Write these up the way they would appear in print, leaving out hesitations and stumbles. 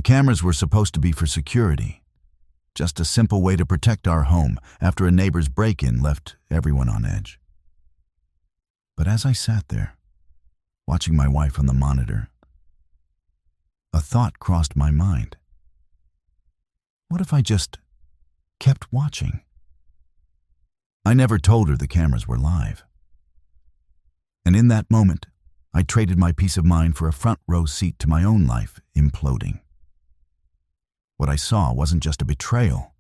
cameras were supposed to be for security, just a simple way to protect our home after a neighbor's break-in left everyone on edge. But as I sat there, watching my wife on the monitor, a thought crossed my mind. What if I just kept watching? I never told her the cameras were live. And in that moment, I traded my peace of mind for a front row seat to my own life imploding. What I saw wasn't just a betrayal.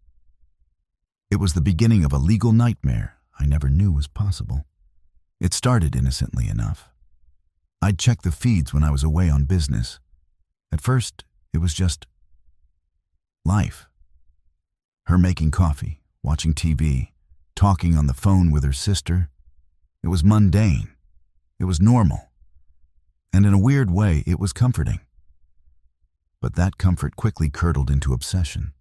It was the beginning of a legal nightmare I never knew was possible. It started innocently enough. I'd check the feeds when I was away on business. At first, it was just life. Her making coffee, watching TV, talking on the phone with her sister. It was mundane. It was normal. And in a weird way, it was comforting. But that comfort quickly curdled into obsession.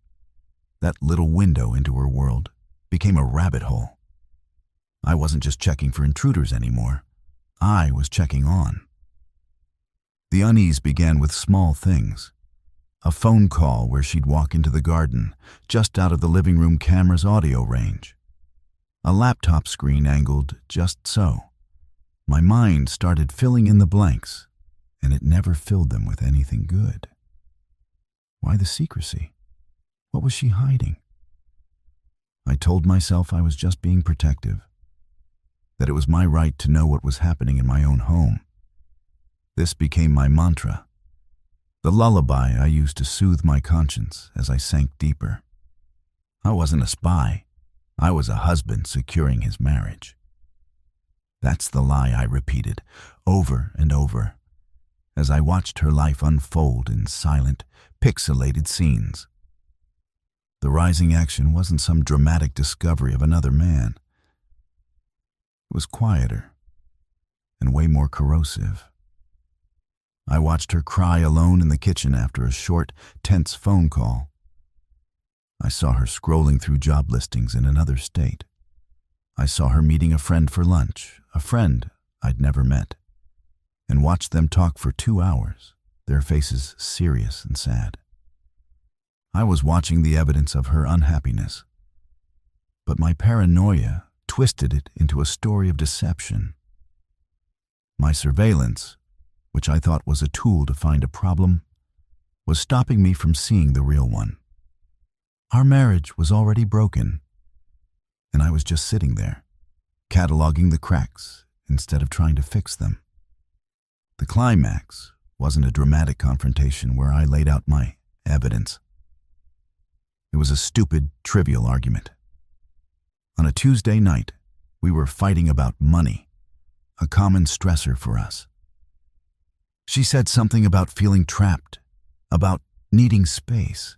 That little window into her world became a rabbit hole. I wasn't just checking for intruders anymore. I was checking on. The unease began with small things. A phone call where she'd walk into the garden, just out of the living room camera's audio range. A laptop screen angled just so. My mind started filling in the blanks, and it never filled them with anything good. Why the secrecy? What was she hiding? I told myself I was just being protective, that it was my right to know what was happening in my own home. This became my mantra, the lullaby I used to soothe my conscience as I sank deeper. I wasn't a spy. I was a husband securing his marriage. That's the lie I repeated over and over as I watched her life unfold in silent, pixelated scenes. The rising action wasn't some dramatic discovery of another man. It was quieter and way more corrosive. I watched her cry alone in the kitchen after a short, tense phone call. I saw her scrolling through job listings in another state. I saw her meeting a friend for lunch, a friend I'd never met, and watched them talk for 2 hours, their faces serious and sad. I was watching the evidence of her unhappiness, but my paranoia twisted it into a story of deception. My surveillance, which I thought was a tool to find a problem, was stopping me from seeing the real one. Our marriage was already broken, and I was just sitting there, cataloging the cracks instead of trying to fix them. The climax wasn't a dramatic confrontation where I laid out my evidence. It was a stupid, trivial argument. On a Tuesday night, we were fighting about money, a common stressor for us. She said something about feeling trapped, about needing space.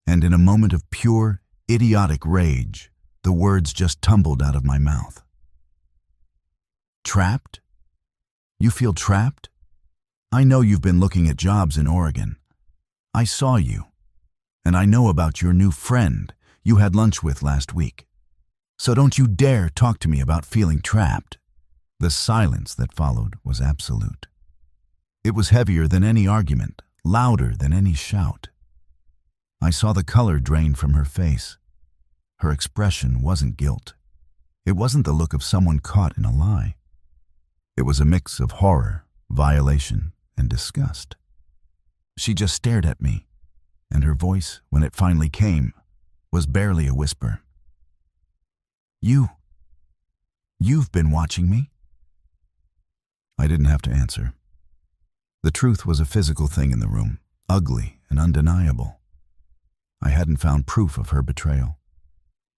And in a moment of pure, idiotic rage, the words just tumbled out of my mouth. Trapped? You feel trapped? I know you've been looking at jobs in Oregon. I saw you. And I know about your new friend you had lunch with last week. So don't you dare talk to me about feeling trapped. The silence that followed was absolute. It was heavier than any argument, louder than any shout. I saw the color drain from her face. Her expression wasn't guilt. It wasn't the look of someone caught in a lie. It was a mix of horror, violation, and disgust. She just stared at me, and her voice, when it finally came, was barely a whisper. You've been watching me?" I didn't have to answer. The truth was a physical thing in the room, ugly and undeniable. I hadn't found proof of her betrayal.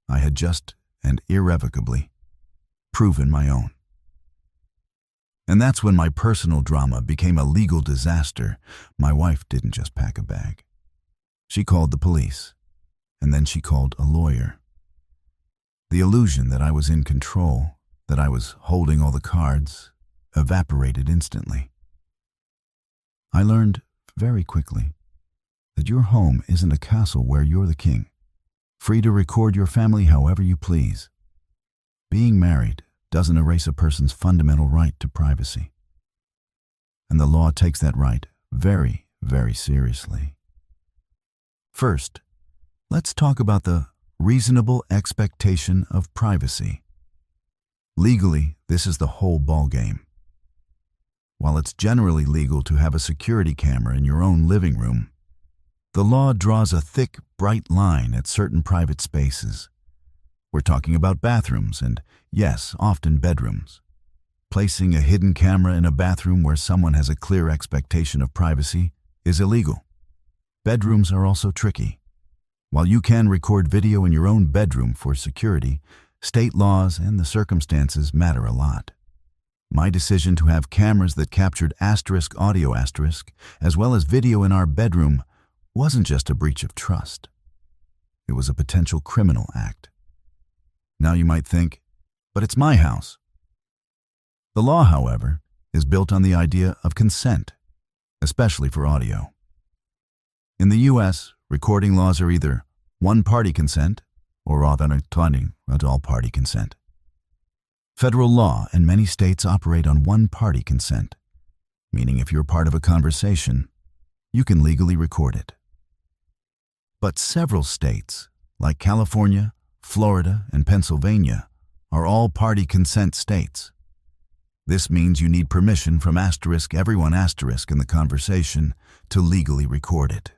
I had just and irrevocably proven my own. And that's when my personal drama became a legal disaster. My wife didn't just pack a bag. She called the police, and then she called a lawyer. The illusion that I was in control, that I was holding all the cards, evaporated instantly. I learned very quickly that your home isn't a castle where you're the king, free to record your family however you please. Being married doesn't erase a person's fundamental right to privacy. And the law takes that right very, very seriously. First, let's talk about the reasonable expectation of privacy. Legally, this is the whole ballgame. While it's generally legal to have a security camera in your own living room, the law draws a thick, bright line at certain private spaces. We're talking about bathrooms and, yes, often bedrooms. Placing a hidden camera in a bathroom where someone has a clear expectation of privacy is illegal. Bedrooms are also tricky. While you can record video in your own bedroom for security, state laws and the circumstances matter a lot. My decision to have cameras that captured *audio*, as well as video in our bedroom, wasn't just a breach of trust. It was a potential criminal act. Now you might think, but it's my house. The law, however, is built on the idea of consent, especially for audio. In the U.S., recording laws are either one-party consent or all-party consent. Federal law and many states operate on one-party consent, meaning if you're part of a conversation, you can legally record it. But several states, like California, Florida, and Pennsylvania, are all-party consent states. This means you need permission from everyone in the conversation to legally record it.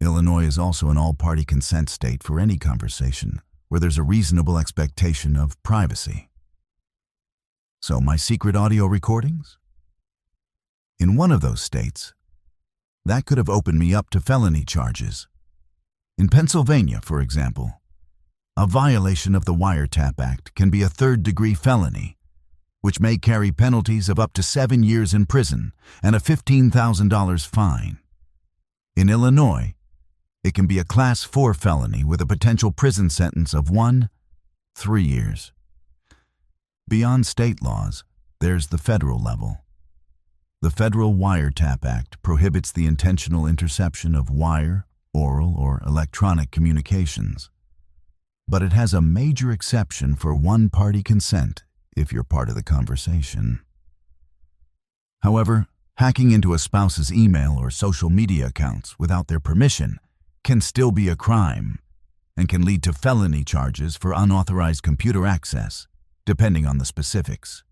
Illinois is also an all-party consent state for any conversation where there's a reasonable expectation of privacy. So my secret audio recordings? In one of those states, that could have opened me up to felony charges. In Pennsylvania, for example, a violation of the Wiretap Act can be a third-degree felony, which may carry penalties of up to 7 years in prison and a $15,000 fine. In Illinois, it can be a Class 4 felony with a potential prison sentence of 3 years. Beyond state laws, there's the federal level. The Federal Wiretap Act prohibits the intentional interception of wire, oral, or electronic communications. But it has a major exception for one-party consent if you're part of the conversation. However, hacking into a spouse's email or social media accounts without their permission can still be a crime and can lead to felony charges for unauthorized computer access, depending on the specifics.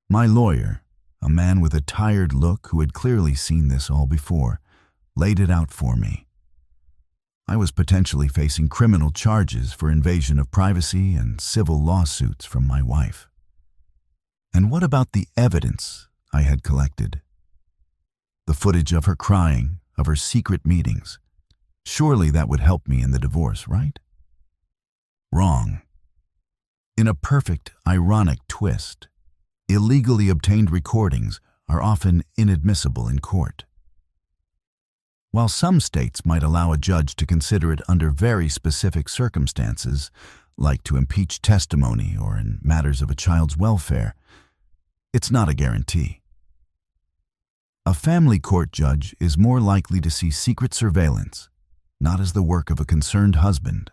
My lawyer, a man with a tired look who had clearly seen this all before, laid it out for me. I was potentially facing criminal charges for invasion of privacy and civil lawsuits from my wife. And what about the evidence I had collected? The footage of her crying, of her secret meetings. Surely that would help me in the divorce, right? Wrong. In a perfect, ironic twist, illegally obtained recordings are often inadmissible in court. While some states might allow a judge to consider it under very specific circumstances, like to impeach testimony or in matters of a child's welfare, it's not a guarantee. A family court judge is more likely to see secret surveillance, not as the work of a concerned husband,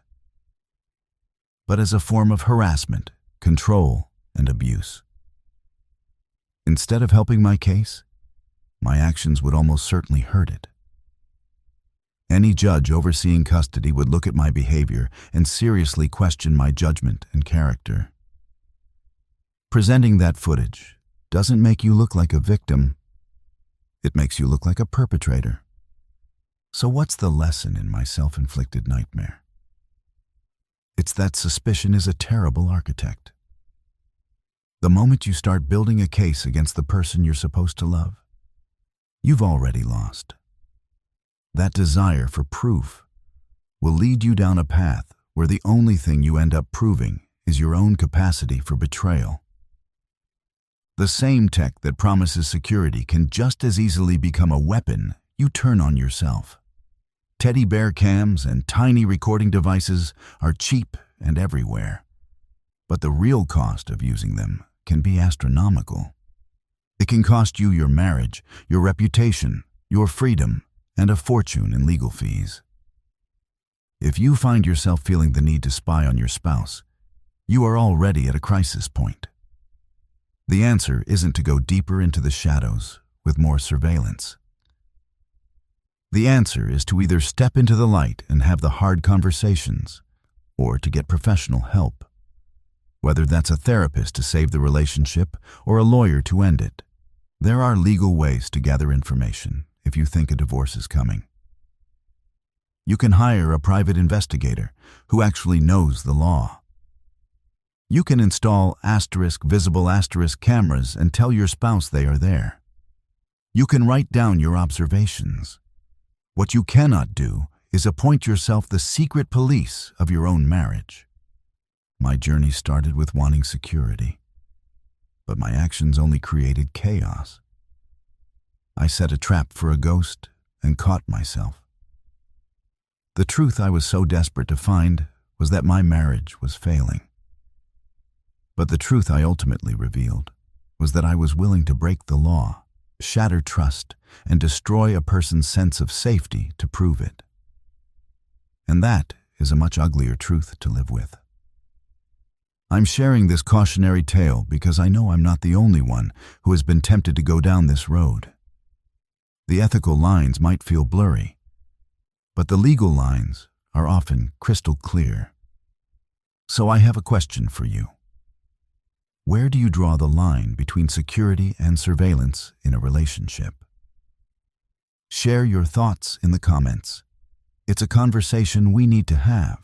but as a form of harassment, control, and abuse. Instead of helping my case, my actions would almost certainly hurt it. Any judge overseeing custody would look at my behavior and seriously question my judgment and character. Presenting that footage doesn't make you look like a victim. It makes you look like a perpetrator. So what's the lesson in my self-inflicted nightmare? It's that suspicion is a terrible architect. The moment you start building a case against the person you're supposed to love, you've already lost. That desire for proof will lead you down a path where the only thing you end up proving is your own capacity for betrayal. The same tech that promises security can just as easily become a weapon you turn on yourself. Teddy bear cams and tiny recording devices are cheap and everywhere, but the real cost of using them can be astronomical. It can cost you your marriage, your reputation, your freedom, and a fortune in legal fees. If you find yourself feeling the need to spy on your spouse, you are already at a crisis point. The answer isn't to go deeper into the shadows with more surveillance. The answer is to either step into the light and have the hard conversations, or to get professional help. Whether that's a therapist to save the relationship or a lawyer to end it, there are legal ways to gather information if you think a divorce is coming. You can hire a private investigator who actually knows the law. You can install *visible* cameras and tell your spouse they are there. You can write down your observations. What you cannot do is appoint yourself the secret police of your own marriage. My journey started with wanting security, but my actions only created chaos. I set a trap for a ghost and caught myself. The truth I was so desperate to find was that my marriage was failing. But the truth I ultimately revealed was that I was willing to break the law, shatter trust, and destroy a person's sense of safety to prove it. And that is a much uglier truth to live with. I'm sharing this cautionary tale because I know I'm not the only one who has been tempted to go down this road. The ethical lines might feel blurry, but the legal lines are often crystal clear. So I have a question for you. Where do you draw the line between security and surveillance in a relationship? Share your thoughts in the comments. It's a conversation we need to have.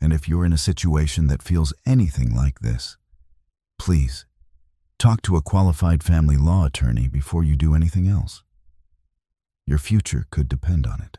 And if you're in a situation that feels anything like this, please talk to a qualified family law attorney before you do anything else. Your future could depend on it.